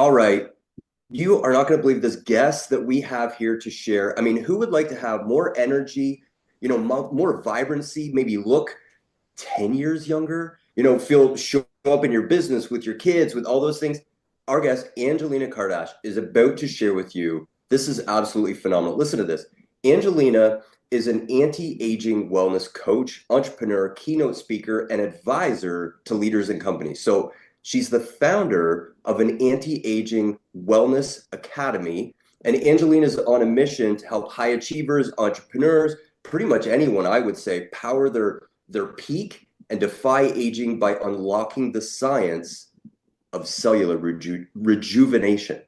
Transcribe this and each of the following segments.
All right. You are not going to believe this guest that we have here to share. I mean, who would like to have more energy, more vibrancy, maybe look 10 years younger, show up in your business with your kids, with all those things. Our guest, Angelina Kardash, is about to share with you. This is absolutely phenomenal. Listen to this. Angelina is an anti-aging wellness coach, entrepreneur, keynote speaker, and advisor to leaders and companies. So she's the founder of an anti-aging wellness academy. And Angelina is on a mission to help high achievers, entrepreneurs, pretty much anyone, I would say, power their peak and defy aging by unlocking the science of cellular rejuvenation.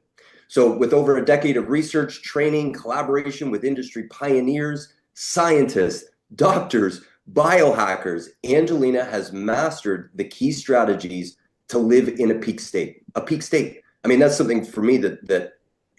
So, with over a decade of research, training, collaboration with industry pioneers, scientists, doctors, biohackers, Angelina has mastered the key strategies to live in a peak state. A peak state. I mean, that's something for me that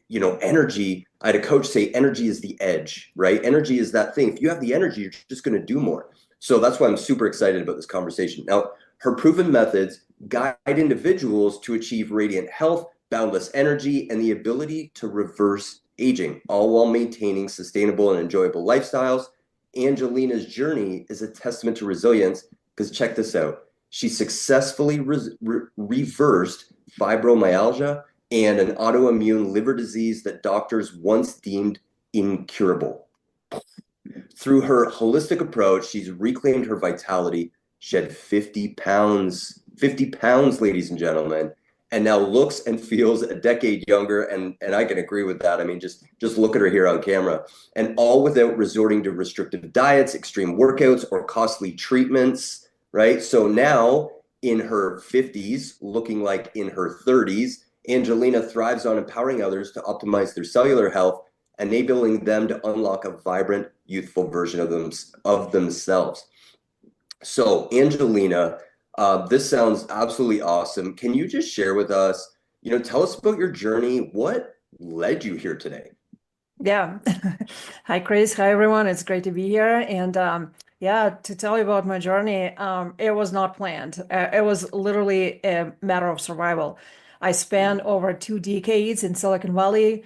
energy. I had a coach say energy is the edge, right? Energy is that thing. If you have the energy, you're just going to do more. So that's why I'm super excited about this conversation. Now, her proven methods guide individuals to achieve radiant health, boundless energy, and the ability to reverse aging, all while maintaining sustainable and enjoyable lifestyles. Angelina's journey is a testament to resilience because check this out. She successfully reversed fibromyalgia and an autoimmune liver disease that doctors once deemed incurable. Through her holistic approach, she's reclaimed her vitality, shed 50 pounds, ladies and gentlemen, and now looks and feels a decade younger. And I can agree with that. I mean, just look at her here on camera, and all without resorting to restrictive diets, extreme workouts, or costly treatments, right? So now in her 50s, looking like in her 30s, Angelina thrives on empowering others to optimize their cellular health, enabling them to unlock a vibrant, youthful version of themselves. So, Angelina, this sounds absolutely awesome. Can you just share with us, tell us about your journey? What led you here today? Yeah. Hi, Chris. Hi, everyone. It's great to be here. And yeah, to tell you about my journey, it was not planned. It was literally a matter of survival. I spent over 2 decades in Silicon Valley,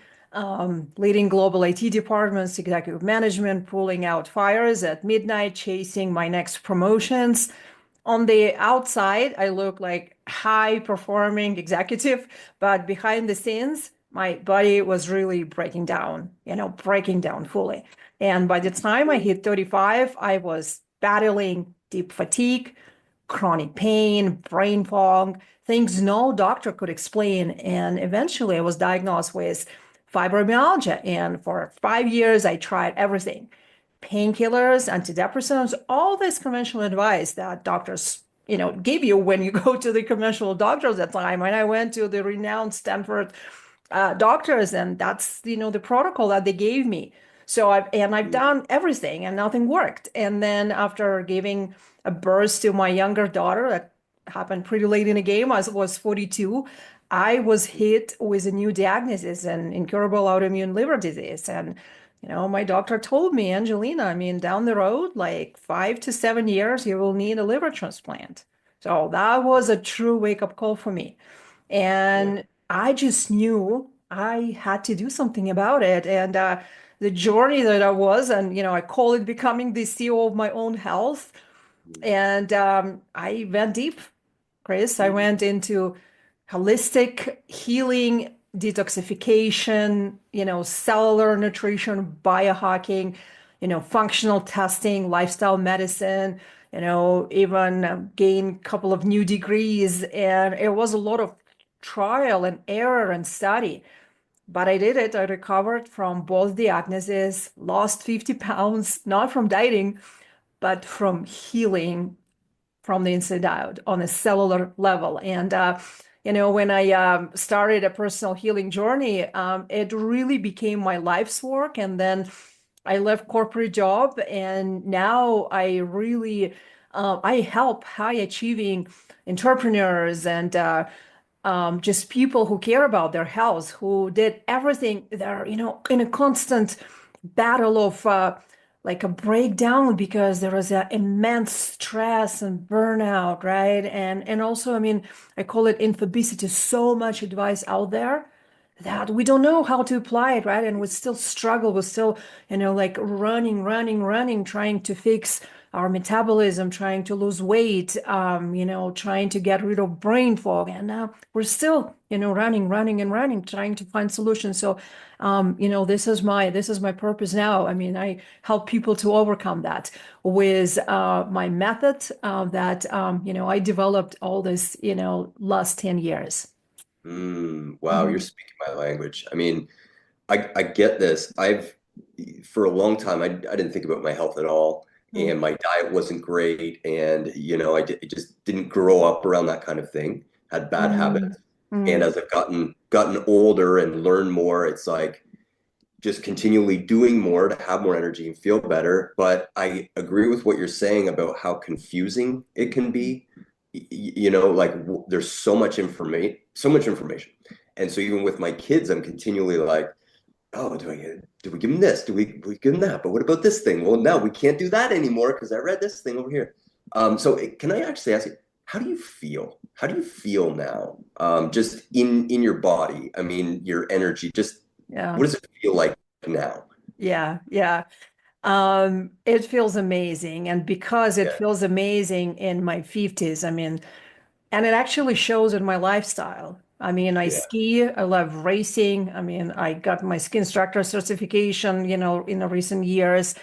leading global IT departments, executive management, pulling out fires at midnight, chasing my next promotions. On the outside, I look like high performing executive, but behind the scenes, my body was really breaking down fully. And by the time I hit 35, I was battling deep fatigue, chronic pain, brain fog, things no doctor could explain. And eventually I was diagnosed with fibromyalgia. And for 5 years, I tried everything: painkillers, antidepressants, all this conventional advice that doctors, give you when you go to the conventional doctors at the time. And I went to the renowned Stanford doctors, and that's, the protocol that they gave me. So I've done everything and nothing worked. And then after giving a birth to my younger daughter, that happened pretty late in the game, I was 42. I was hit with a new diagnosis, an incurable autoimmune liver disease. And my doctor told me, Angelina, I mean, down the road, like 5 to 7 years, you will need a liver transplant. So that was a true wake-up call for me. Yeah. And I just knew I had to do something about it. And the journey that I was, and I call it becoming the CEO of my own health. And I went deep, Chris. I went into holistic healing, detoxification, cellular nutrition, biohacking, functional testing, lifestyle medicine, even gained a couple of new degrees. And it was a lot of trial and error and study. But I did it. I recovered from both diagnoses, lost 50 pounds, not from dieting, but from healing from the inside out on a cellular level. And, when I started a personal healing journey, it really became my life's work. And then I left corporate job, and now I really, I help high achieving entrepreneurs and just people who care about their health, who did everything. They're, in a constant battle of like a breakdown because there is an immense stress and burnout, right? And also, I mean, I call it infobesity, so much advice out there that we don't know how to apply it, right? And we still struggle, we're still, like running, trying to fix our metabolism, trying to lose weight, trying to get rid of brain fog. And now we're still, running, trying to find solutions. So, this is my purpose now. I mean, I help people to overcome that with my method that, I developed all this, last 10 years. Wow, you're Mhm. speaking my language. I mean, I get this. For a long time, I didn't think about my health at all, Mm, and my diet wasn't great, and I just didn't grow up around that kind of thing. Had bad mm, habits, and mm. as I've gotten older and learned more, it's like just continually doing more to have more energy and feel better. But I agree with what you're saying about how confusing it can be. Like there's so much information. And so even with my kids, I'm continually like, oh, do we give them this? Do we give them that? But what about this thing? Well, no, we can't do that anymore because I read this thing over here. Can I actually ask you, how do you feel? How do you feel now? Just in your body. I mean, your energy. Just Yeah, what does it feel like now? yeah. It feels amazing. And because it Yeah, feels amazing in my 50s, I mean, and it actually shows in my lifestyle. I mean, I yeah. ski, I love racing. I mean, I got my ski instructor certification, in the recent years.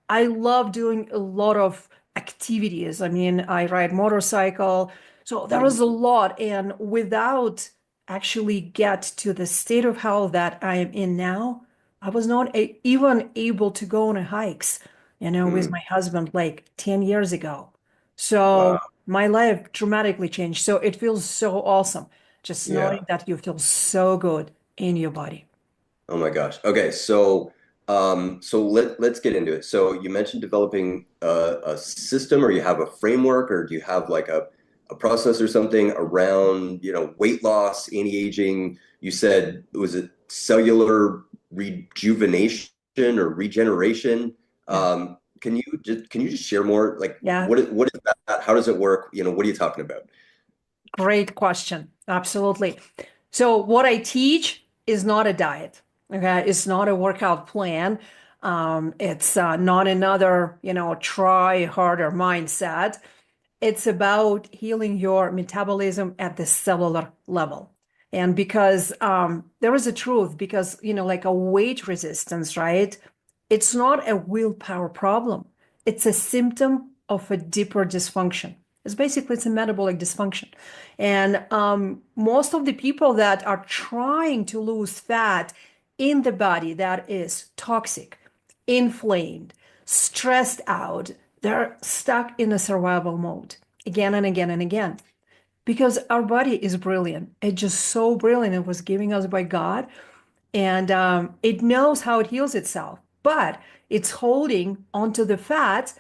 I love doing a lot of activities. I mean, I ride motorcycle. So there is a Mhm. lot. And without actually get to the state of health that I am in now, I was not even able to go on a hikes, with Mm, my husband like 10 years ago. wow. So my life dramatically changed. So it feels so awesome just Yeah. knowing that you feel so good in your body. Oh my gosh. Okay, so let's get into it. So you mentioned developing a system, or you have a framework, or do you have like a process or something around, weight loss, anti-aging? You said, was it cellular rejuvenation or regeneration? Yeah. Can you just share more? Like Yeah. what is that? How does it work? What are you talking about? Great question. Absolutely. So what I teach is not a diet. Okay. It's not a workout plan. It's not another, try harder mindset. It's about healing your metabolism at the cellular level. And because there is a truth, because, like a weight resistance, right? It's not a willpower problem. It's a symptom of a deeper dysfunction. It's a metabolic dysfunction. And most of the people that are trying to lose fat in the body that is toxic, inflamed, stressed out, they're stuck in a survival mode again and again and again. Because our body is brilliant. It's just so brilliant. It was given us by God. And it knows how it heals itself. But it's holding onto the fat,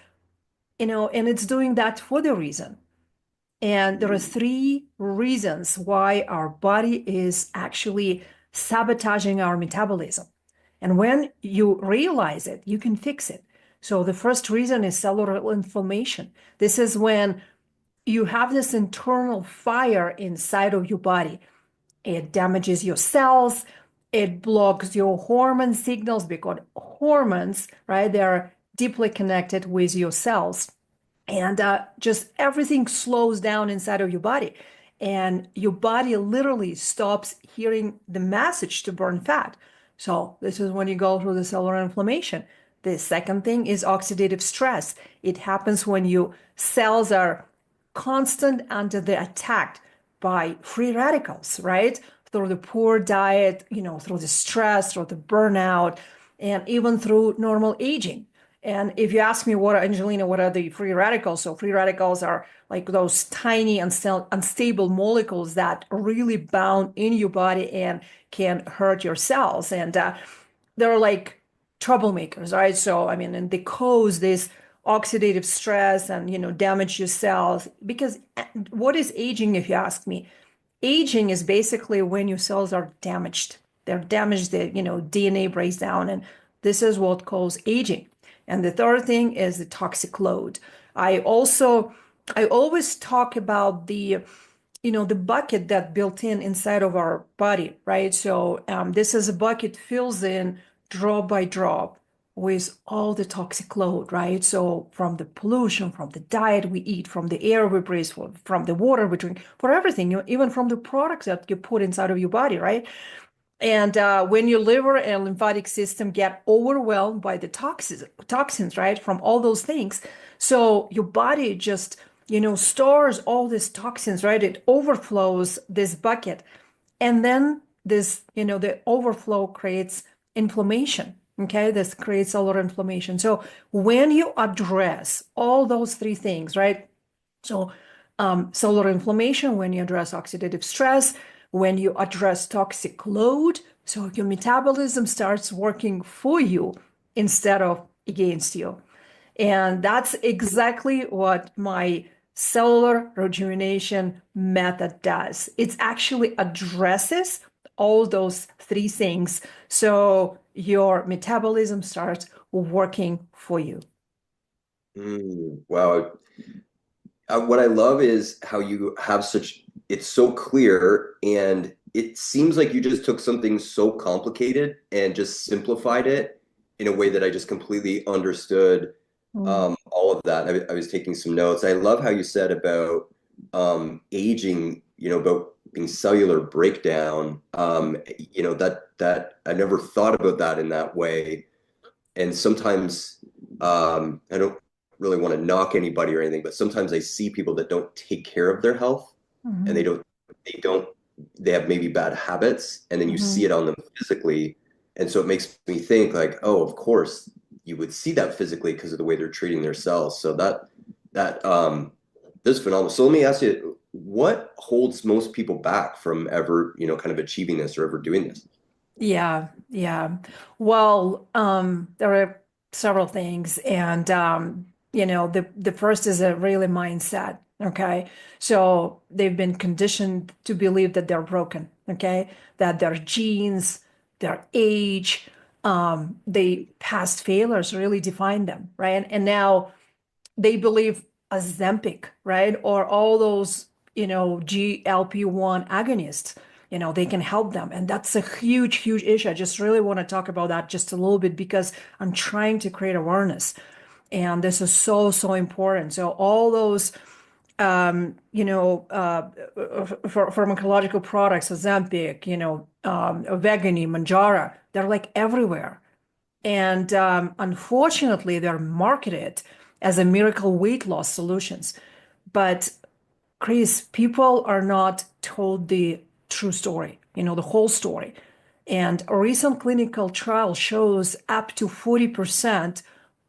and it's doing that for the reason. And there are Mm, three reasons why our body is actually sabotaging our metabolism. And when you realize it, you can fix it. So the first reason is cellular inflammation. This is when you have this internal fire inside of your body. It damages your cells. It blocks your hormone signals because hormones, right, they're deeply connected with your cells. And just everything slows down inside of your body. And your body literally stops hearing the message to burn fat. So, this is when you go through the cellular inflammation. The second thing is oxidative stress. It happens when your cells are constant under the attack by free radicals, right? Through the poor diet, through the stress, through the burnout, and even through normal aging. And if you ask me Angelina, what are the free radicals? So free radicals are like those tiny unstable molecules that really bound in your body and can hurt your cells. And they're like troublemakers, right? So, I mean, and they cause this oxidative stress and, damage your cells. Because what is aging, if you ask me? Aging is basically when your cells are damaged. They're damaged, the, DNA breaks down, and this is what causes aging. And the third thing is the toxic load. I also, I always talk about the bucket that built in inside of our body, right? So this is a bucket fills in drop by drop with all the toxic load, right? So from the pollution, from the diet we eat, from the air we breathe, from the water we drink, for everything, even from the products that you put inside of your body, right? And when your liver and lymphatic system get overwhelmed by the toxins, right, from all those things, so your body just, stores all these toxins, right? It overflows this bucket. And then the overflow creates inflammation. Okay, this creates cellular inflammation. So when you address all those three things, right? So, cellular inflammation, when you address oxidative stress, when you address toxic load, so your metabolism starts working for you instead of against you. And that's exactly what my cellular rejuvenation method does. It actually addresses all those three things. So your metabolism starts working for you. Wow. What I love is how you have it's so clear, and it seems like you just took something so complicated and just simplified it in a way that I just completely understood Mm. all of that. I was taking some notes. I love how you said about aging, about being cellular breakdown. That I never thought about that in that way. And sometimes I don't really want to knock anybody or anything, but sometimes I see people that don't take care of their health, and Mhm. they don't, they have maybe bad habits, and then you see Mhm. it on them physically. And so it makes me think like, oh, of course you would see that physically because of the way they're treating their cells. So that this is phenomenal. So let me ask you, what holds most people back from ever, kind of achieving this or ever doing this? Yeah, yeah. Well, there are several things, and the first is a really mindset. Okay, so they've been conditioned to believe that they're broken. Okay, that their genes, their age, they past failures really define them, right? And now they believe Ozempic, right? Or all those, GLP-1 agonists, they can help them. And that's a huge, huge issue. I just really want to talk about that just a little bit because I'm trying to create awareness. And this is so, so important. So all those, for pharmacological products, Ozempic, Vegani, Manjaro, they're like everywhere. And unfortunately, they're marketed as a miracle weight loss solutions. But Chris, people are not told the true story, the whole story. And a recent clinical trial shows up to 40%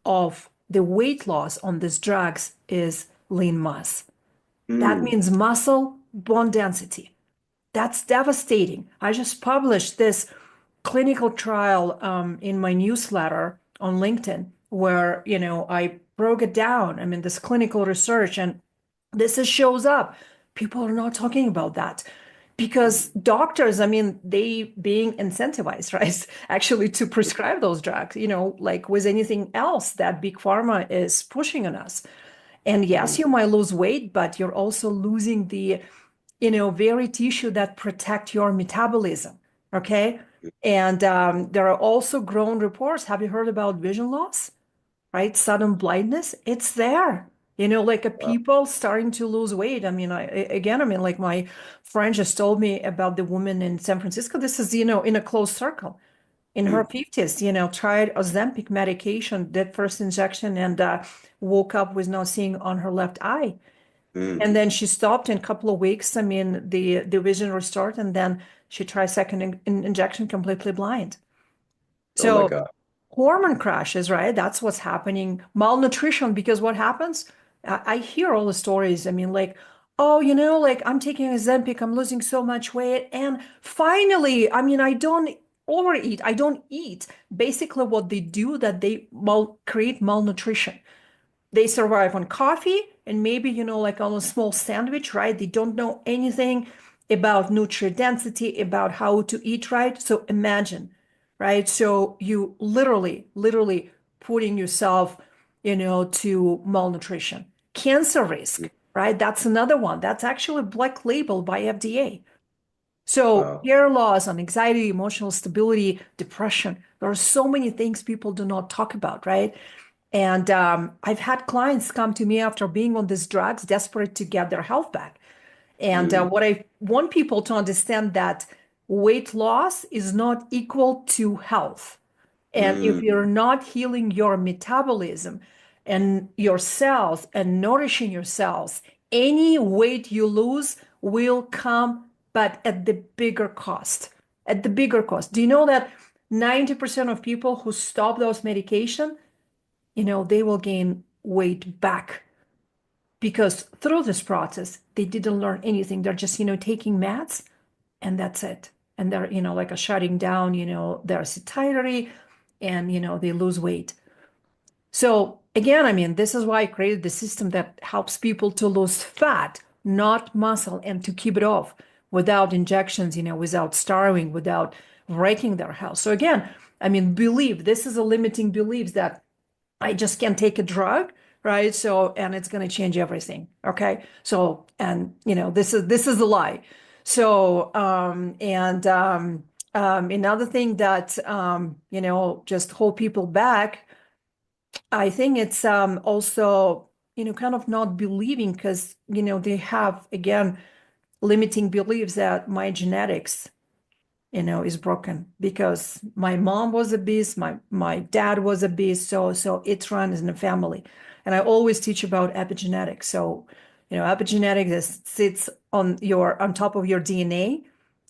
of the weight loss on these drugs is lean mass. That Mm, means muscle bone density. That's devastating. I just published this clinical trial in my newsletter on LinkedIn where, I broke it down. I mean, this clinical research, and shows up. People are not talking about that because doctors, I mean, they being incentivized, right? Actually to prescribe those drugs, like with anything else that big pharma is pushing on us. And yes, mm, you might lose weight, but you're also losing the very tissue that protect your metabolism. Okay. And there are also grown reports. Have you heard about vision loss? Right? Sudden blindness. It's there. Like a wow. people starting to lose weight. I mean, again, I mean, like my friend just told me about the woman in San Francisco. This is, in a close circle. In her Mm, 50s, tried Ozempic medication, did first injection, and woke up with not seeing on her left eye. mm. And then she stopped in a couple of weeks. I mean, the vision restored, and then she tried second injection, completely blind. Oh my So God. hormone crashes, right? That's what's happening. Malnutrition, because what happens? I hear all the stories. I mean, like, oh, like I'm taking Ozempic, I'm losing so much weight, and finally, I mean, I don't overeat, I don't eat. Basically, what they do that they create malnutrition. They survive on coffee and maybe, like on a small sandwich, right? They don't know anything about nutrient density, about how to eat right. So imagine, right? So you literally putting yourself, to malnutrition. Cancer risk, right? That's another one. That's actually black labeled by FDA. So Wow. hair loss and anxiety, emotional stability, depression. There are so many things people do not talk about, right? And I've had clients come to me after being on these drugs, desperate to get their health back. And Mm, what I want people to understand that weight loss is not equal to health. And if mm, you're not healing your metabolism and your cells and nourishing your cells, any weight you lose will come, but at the bigger cost. At the bigger cost. Do you know that 90% of people who stop those medication, they will gain weight back because through this process, they didn't learn anything. They're just, taking meds and that's it. And they're, like a shutting down, their satiety and, they lose weight. So again, I mean, this is why I created the system that helps people to lose fat, not muscle, and to keep it off without injections, without starving, without wrecking their health. So again, I mean, this is a limiting belief that I just can't take a drug, right? So, and it's going to change everything. Okay. So, and this is a lie. So, another thing that, just hold people back, I think it's, also, kind of not believing because, they have, again, limiting beliefs that my genetics is broken because my mom was a beast, my dad was a beast, so it runs in the family. And I always teach about epigenetics. So, epigenetics sits on top of your DNA,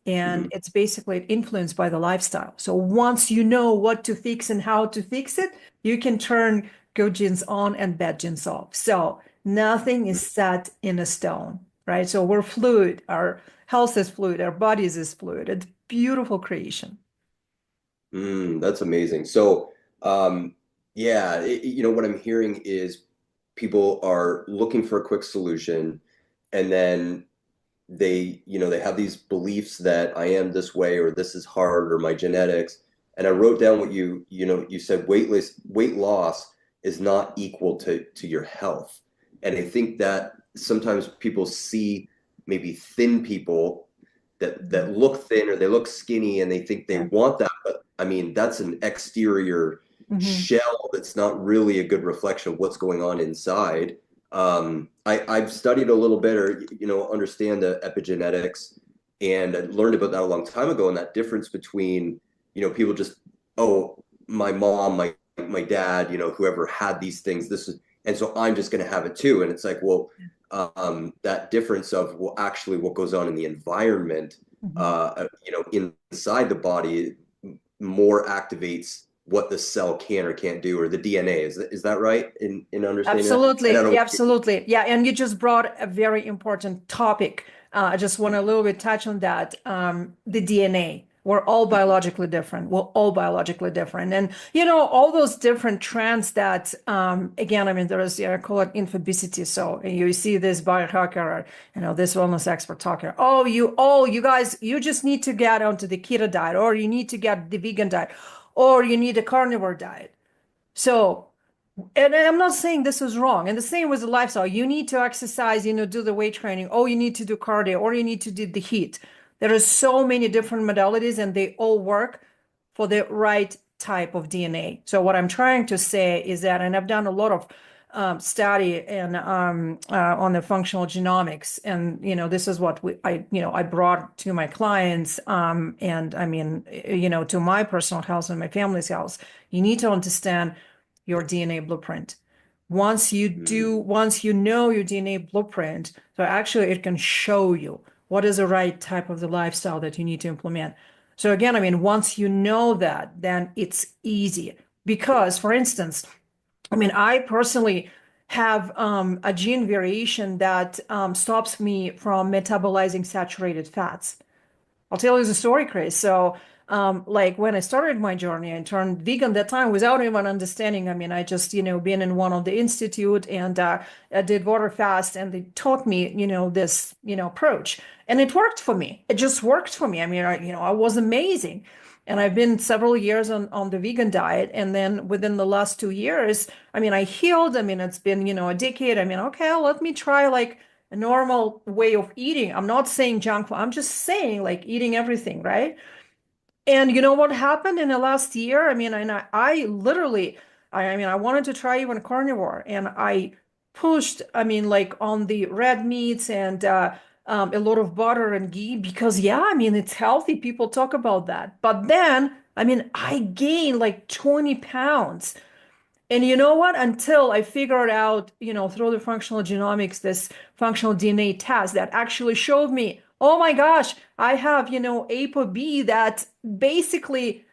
and mhm. it's basically influenced by the lifestyle. So once you know what to fix and how to fix it, you can turn good genes on and bad genes off. So nothing is set in a stone, right? So we're fluid. Our health is fluid. Our bodies is fluid. It's beautiful creation. That's amazing. So, yeah, what I'm hearing is people are looking for a quick solution, and then they have these beliefs that I am this way or this is hard or my genetics. And I wrote down what you said weight loss is not equal to your health. And I think that sometimes people see maybe thin people that look thin or they look skinny and they think they Yeah. want that. But I mean, that's an exterior Hmm. shell that's not really a good reflection of what's going on inside. I've studied a little bit or, understand the epigenetics, and I learned about that a long time ago. And that difference between, people just, oh, my mom, my dad, whoever had these things, this is, and so I'm just going to have it too. And it's like, well, that difference of, well, actually what goes on in the environment, Hmm. inside the body more activates what the cell can or can't do, or the DNA. Is that right in understanding that? And I Absolutely. don't. Yeah, absolutely. Yeah. And you just brought a very important topic. I just want to a little bit touch on that. The DNA. We're all biologically different. We're all biologically different. And, all those different trends that, again, I mean, there is, I call it infobesity. So you see this biohacker or, this wellness expert talking, you guys, you just need to get onto the keto diet, or you need to get the vegan diet, or you need a carnivore diet. So, and I'm not saying this is wrong. And the same with the lifestyle. You need to exercise, do the weight training. Oh, you need to do cardio, or you need to do the heat. There are so many different modalities, and they all work for the right type of DNA. So what I'm trying to say is that, and I've done a lot of study and on the functional genomics, and this is what I brought to my clients, and I mean, to my personal health and my family's health. You need to understand your DNA blueprint. Once you know your DNA blueprint, so actually it can show you what is the right type of the lifestyle that you need to implement. So again, I mean, once you know that, then it's easy. Because, for instance, I mean, I personally have a gene variation that stops me from metabolizing saturated fats. I'll tell you the story, Chris. So, like when I started my journey and turned vegan that time without even understanding. I mean, I just, been in one of the institute and I did water fast, and they taught me, this, approach, and it worked for me. It just worked for me. I mean, I was amazing. And I've been several years on the vegan diet. And then within the last 2 years, I mean, I healed. I mean, it's been, a decade. I mean, okay, let me try like a normal way of eating. I'm not saying junk food. I'm just saying like eating everything, right? And you know what happened in the last year? I mean, I literally, I mean, I wanted to try even carnivore, and I pushed, I mean, like on the red meats and a lot of butter and ghee because, yeah, I mean, it's healthy. People talk about that. But then, I mean, I gained like 20 pounds. And you know what? Until I figured out, through the functional genomics, this functional DNA test that actually showed me, oh my gosh, I have, ApoB that basically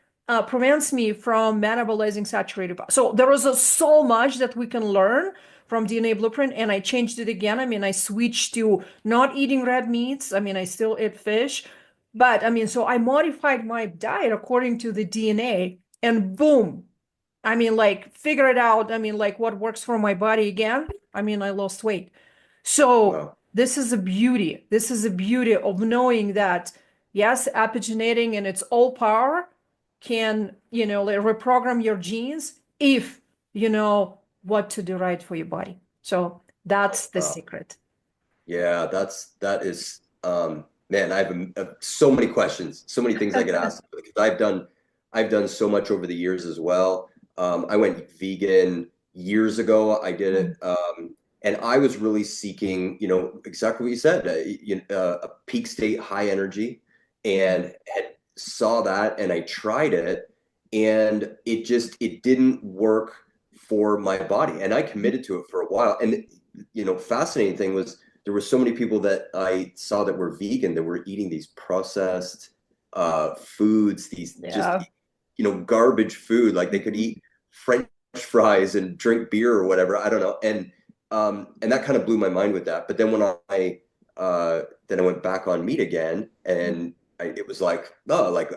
prevents me from metabolizing saturated fat. So there was so much that we can learn from DNA Blueprint, and I changed it again. I mean, I switched to not eating red meats. I mean, I still eat fish, but I mean, so I modified my diet according to the DNA, and boom. I mean, like, figure it out. I mean, like, what works for my body again. I mean, I lost weight. So, Wow. this is a beauty. This is a beauty of knowing that, yes, epigenetic and its all power can, like, reprogram your genes if you know what to do right for your body. So, that's the Wow. secret. Yeah, that is man, I have so many questions, so many things I could ask because I've done so much over the years as well. I went vegan years ago. I did Mm. it, and I was really seeking, exactly what you said, a peak state, high energy, Yeah. and saw that, and I tried it, and it didn't work for my body, and I committed to it for a while. And fascinating thing was there were so many people that I saw that were vegan that were eating these processed foods, these just Yeah. garbage food. Like they could Mhm. eat French fries and drink beer or whatever. I don't know, and that kind of blew my mind with that. But then when I went back on meat again, and it was like, oh, like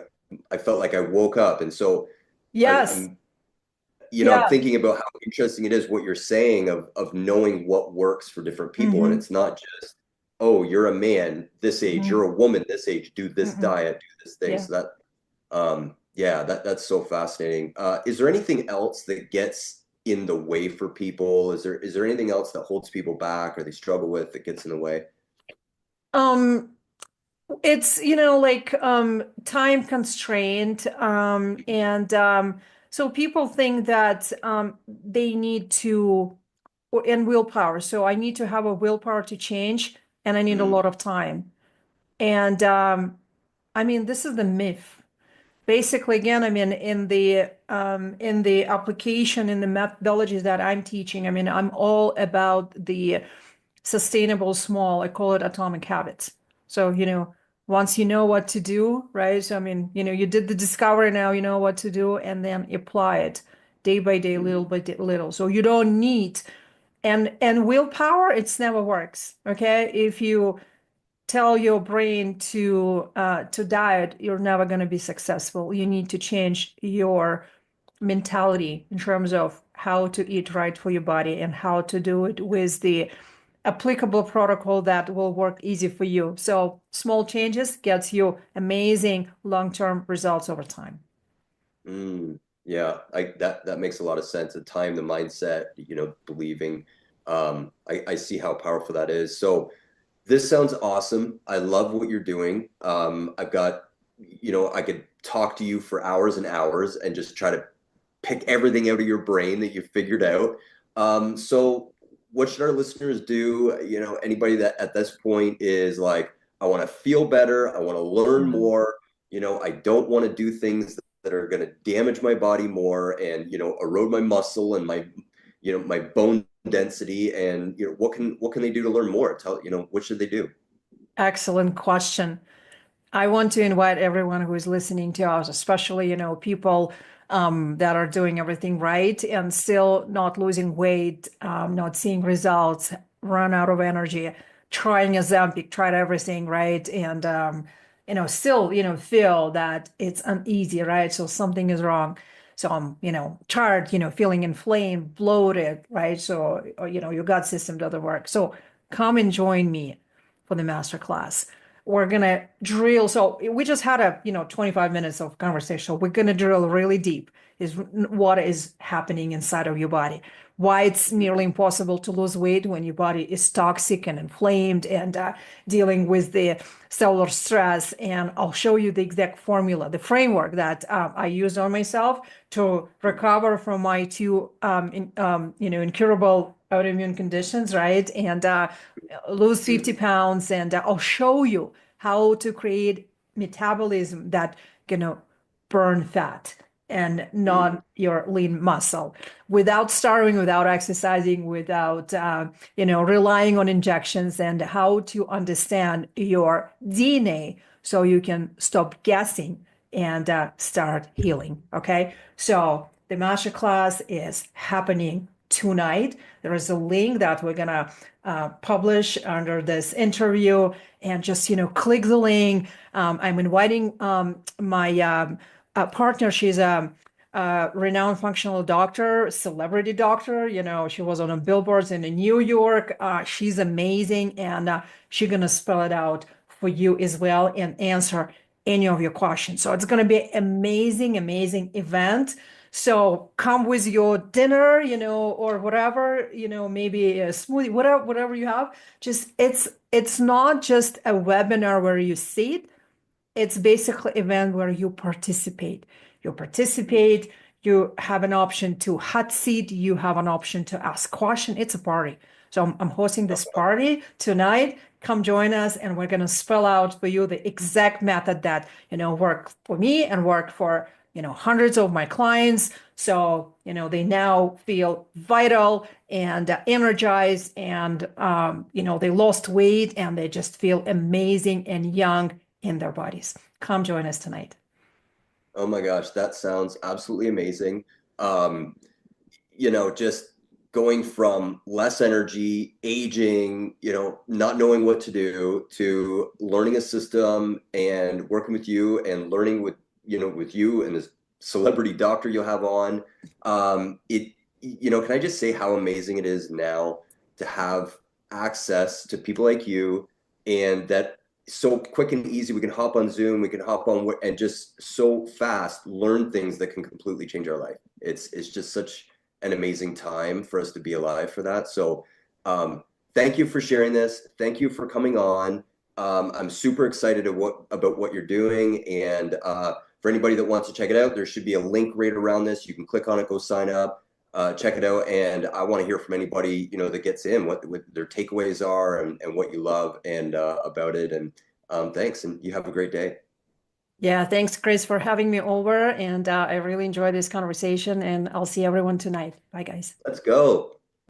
I felt like I woke up, and so Yes. I'm Yeah. I'm thinking about how interesting it is what you're saying of knowing what works for different people. And Hmm. it's not just, oh, you're a man this age, Hmm. you're a woman this age, do this Hmm. diet, do this thing. Yeah. So yeah, that's so fascinating. Is there anything else that gets in the way for people? Is there anything else that holds people back or they struggle with that gets in the way? Um, it's, like time constraint. And so people think that they need to, and willpower. So I need to have a willpower to change, and I need a Mm, lot of time. And I mean, this is the myth. Basically, again, I mean, in the application, in the methodologies that I'm teaching, I mean, I'm all about the sustainable small. I call it atomic habits. So, once you know what to do, right? So, I mean, you did the discovery, now you know what to do, and then apply it day by day, little mm, by little. So you don't need, and willpower, it's never works. Okay. If you tell your brain to diet, you're never going to be successful. You need to change your mentality in terms of how to eat right for your body and how to do it with the applicable protocol that will work easy for you. So small changes gets you amazing long-term results over time. yeah, that makes a lot of sense. The time, the mindset, believing. I see how powerful that is. So this sounds awesome. I love what you're doing. I've got, I could talk to you for hours and hours and just try to pick everything out of your brain that you figured out. So what should our listeners do? Anybody that at this point is like, I want to feel better, I want to learn Mhm. more, I don't want to do things that are going to damage my body more and, erode my muscle and my bone density. And, what can they do to learn more? What should they do? Excellent question. I want to invite everyone who is listening to us, especially, people that are doing everything right and still not losing weight, not seeing results, run out of energy, trying Ozempic, tried everything, right? And, still, feel that it's uneasy, right? So something is wrong. So I'm, tired, feeling inflamed, bloated, right? So, your gut system doesn't work. So come and join me for the masterclass. we're gonna drill. So we just had a 25 minutes of conversation. So we're gonna drill really deep is what is happening inside of your body, why it's nearly impossible to lose weight when your body is toxic and inflamed, and dealing with the cellular stress. And I'll show you the exact formula, the framework that I used on myself to recover from my two incurable autoimmune conditions, right? And lose 50 pounds. And I'll show you how to create metabolism that burn fat and Mhm. not your lean muscle without starving, without exercising, without relying on injections, and how to understand your DNA so you can stop guessing and start healing. Okay, so the master class is happening tonight. There is a link that we're gonna publish under this interview, and just click the link. I'm inviting my partner. She's a renowned functional doctor, celebrity doctor. She was on the billboards in New York. She's amazing, and she's gonna spell it out for you as well and answer any of your questions. So it's gonna be amazing, amazing event. So come with your dinner, or whatever, maybe a smoothie, whatever you have. Just it's not just a webinar where you sit. It's basically an event where you participate. You participate, you have an option to hot seat, you have an option to ask question. It's a party. So I'm hosting this party tonight. Come join us, and we're gonna spell out for you the exact method that worked for me and worked for hundreds of my clients. So they now feel vital and energized, and they lost weight, and they just feel amazing and young in their bodies. Come join us tonight. Oh my gosh, that sounds absolutely amazing. Um, just going from less energy, aging, not knowing what to do, to learning a system and working with you and learning with you and this celebrity doctor you'll have on. Can I just say how amazing it is now to have access to people like you, and that so quick and easy. We can hop on Zoom, we can hop on and just so fast learn things that can completely change our life. It's just such an amazing time for us to be alive for that. So um, thank you for sharing this. Thank you for coming on. I'm super excited about what you're doing. And for anybody that wants to check it out, there should be a link right around this. You can click on it, go sign up, check it out. And I want to hear from anybody, that gets in, what their takeaways are, and what you love and about it. And thanks. And you have a great day. Yeah, thanks, Chris, for having me over. And I really enjoyed this conversation. And I'll see everyone tonight. Bye, guys. Let's go.